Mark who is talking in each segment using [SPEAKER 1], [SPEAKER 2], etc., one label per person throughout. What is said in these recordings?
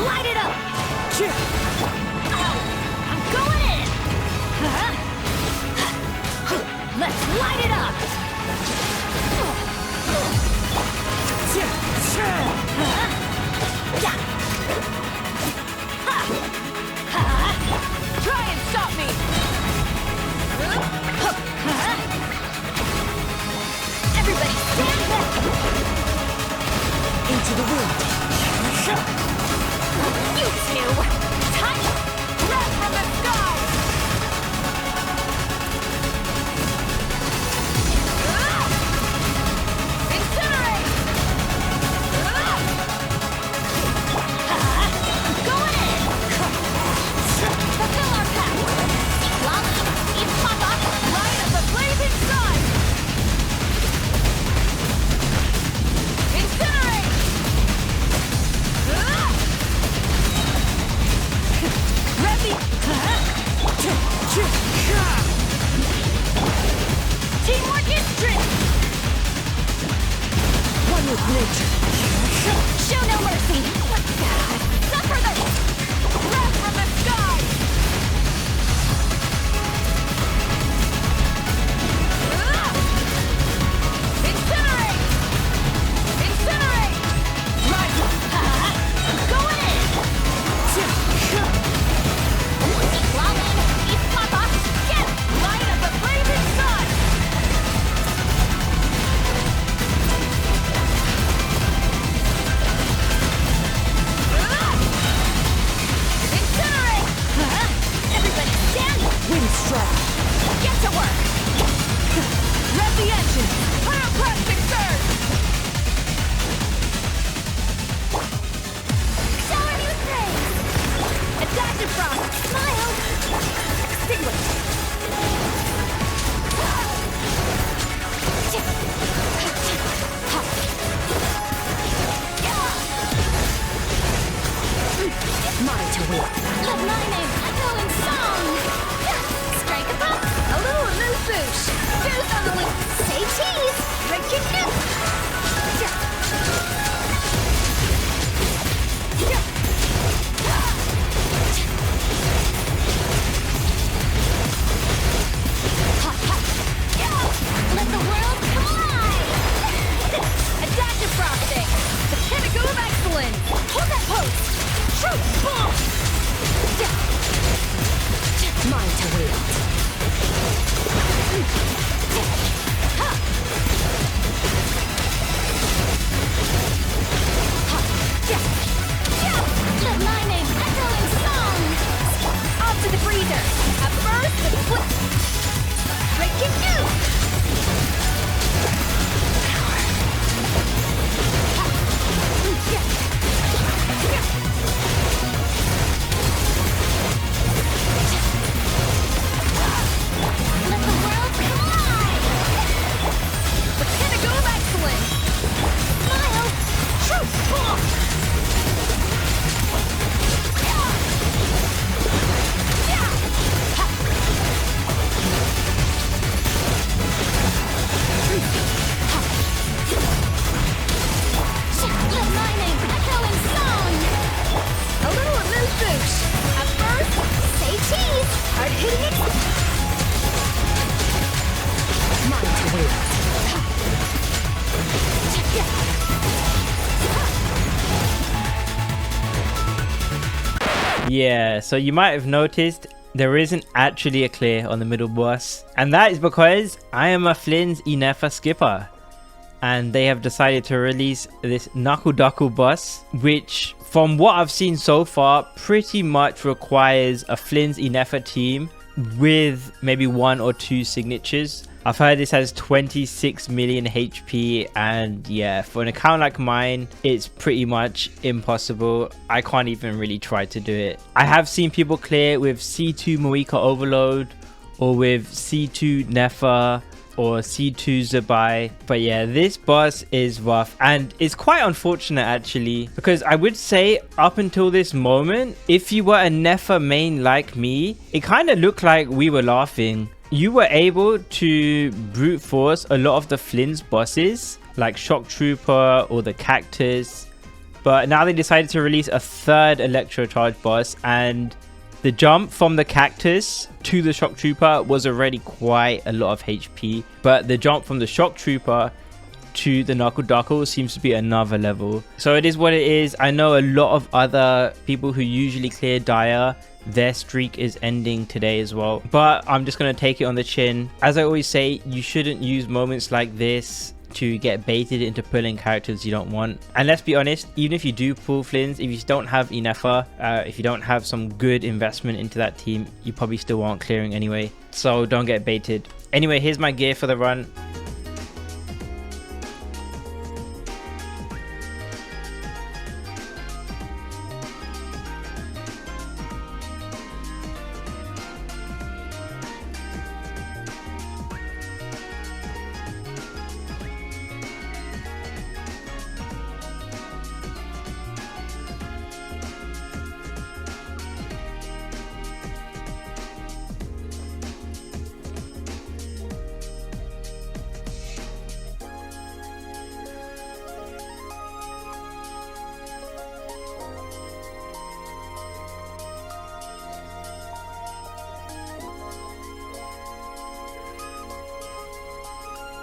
[SPEAKER 1] light it up! I'm going in! Let's light it up! Try and stop me! Everybody stand back! Into the wind! You two! Touch! Grab from the sky! Incinerate! Going in! Fulfill our path! Lava! Eat Papa! Light of the blazing sun! Incinerate! Ready! Teamwork is strength! One with nature! Show no mercy! Suffer the breath from the sky! Incinerate! Incinerate! Right! Going in! Lawman, eat Papa! Get light of the blazing sun! Incinerate! Everybody stand! Windstrike! Get to work! Rev the engine! Pyroclastic surge! Shower new things! Adaptive frost! Smile! Extinguish! Mine to win! Let my name echo in song! Strike a pop! A little loose boosh! Juice on the loop! Say cheese! Drink your juice! Let the world collide! Adaptive frosting! The pinnacle of excellence! Hold that pose! True bomb! Mine to wield! Let my name echo in song! Off to the freezer! A burst of flip! Breaking news! Let the world collide! The pinnacle of excellence! Smile! True bomb! Let my name echo in song! A little loose boosh! At first, say cheese! Hard hitting it! Mine to wield!
[SPEAKER 2] Yeah, so you might have noticed there isn't actually a clear on the middle boss, and that is because I am a Flins Inefa skipper, and they have decided to release this Knuckle Duckle boss, which from what I've seen so far pretty much requires a Flins Inefa team with maybe 1 or 2 signatures. I've heard this has 26 million HP, and yeah, for an account like mine, it's pretty much impossible. I can't even really try to do it. I have seen people clear with C2 Mavuika Overload, or with C2 Nefa, or C2 Zabai, but yeah, this boss is rough, and it's quite unfortunate actually, because I would say up until this moment, if you were a Nefa main like me, it kind of looked like we were laughing. You were able to brute force a lot of the Flins bosses, like Shock Trooper or the Cactus, But now they decided to release a third Electro Charge boss, and the jump from the cactus to the Shock Trooper was already quite a lot of HP, but the jump from the Shock Trooper to the Knuckle Duckle seems to be another level. So it is what it is. I know a lot of other people who usually clear Dire, their streak is ending today as well, but I'm just going to take it on the chin. As I always say, you shouldn't use moments like this to get baited into pulling characters you don't want. And let's be honest, even if you do pull Flins, if you don't have Inefa, if you don't have some good investment into that team, you probably still aren't clearing anyway, so don't get baited. Anyway, here's my gear for the run.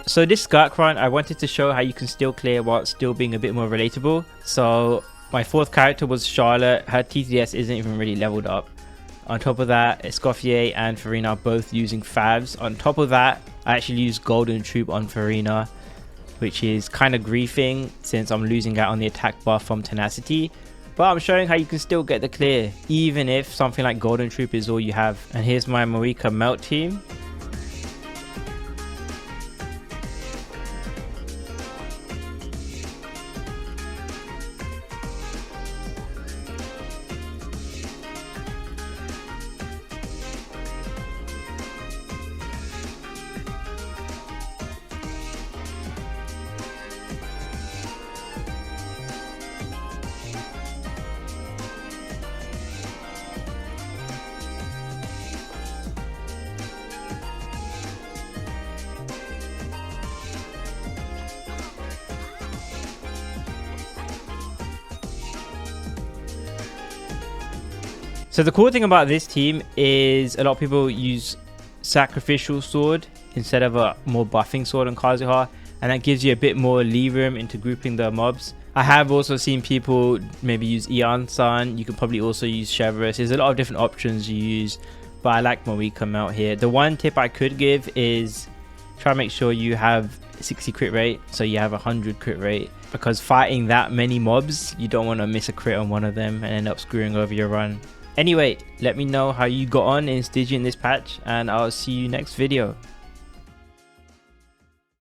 [SPEAKER 2] So this Skirk run, I wanted to show how you can still clear while still being a bit more relatable. So my fourth character was Charlotte. Her TTS isn't even really leveled up. On top of that, Escoffier and Furina are both using favs. On top of that, I actually used Golden Troupe on Furina, which is kind of griefing since I'm losing out on the attack buff from Tenacity. But I'm showing how you can still get the clear, even if something like Golden Troupe is all you have. And here's my Mavuika melt team. So the cool thing about this team is a lot of people use Sacrificial Sword instead of a more buffing sword on Kazuha, and that gives you a bit more lee room into grouping the mobs. I have also seen people maybe use Eon-san. You can probably also use Chevrolet. There's a lot of different options you use, but I like Mavuika melt here. The one tip I could give is try to make sure you have 60 crit rate, so you have 100 crit rate, because fighting that many mobs, you don't want to miss a crit on one of them and end up screwing over your run. Anyway, let me know how you got on in Stygian this patch, and I'll see you next video.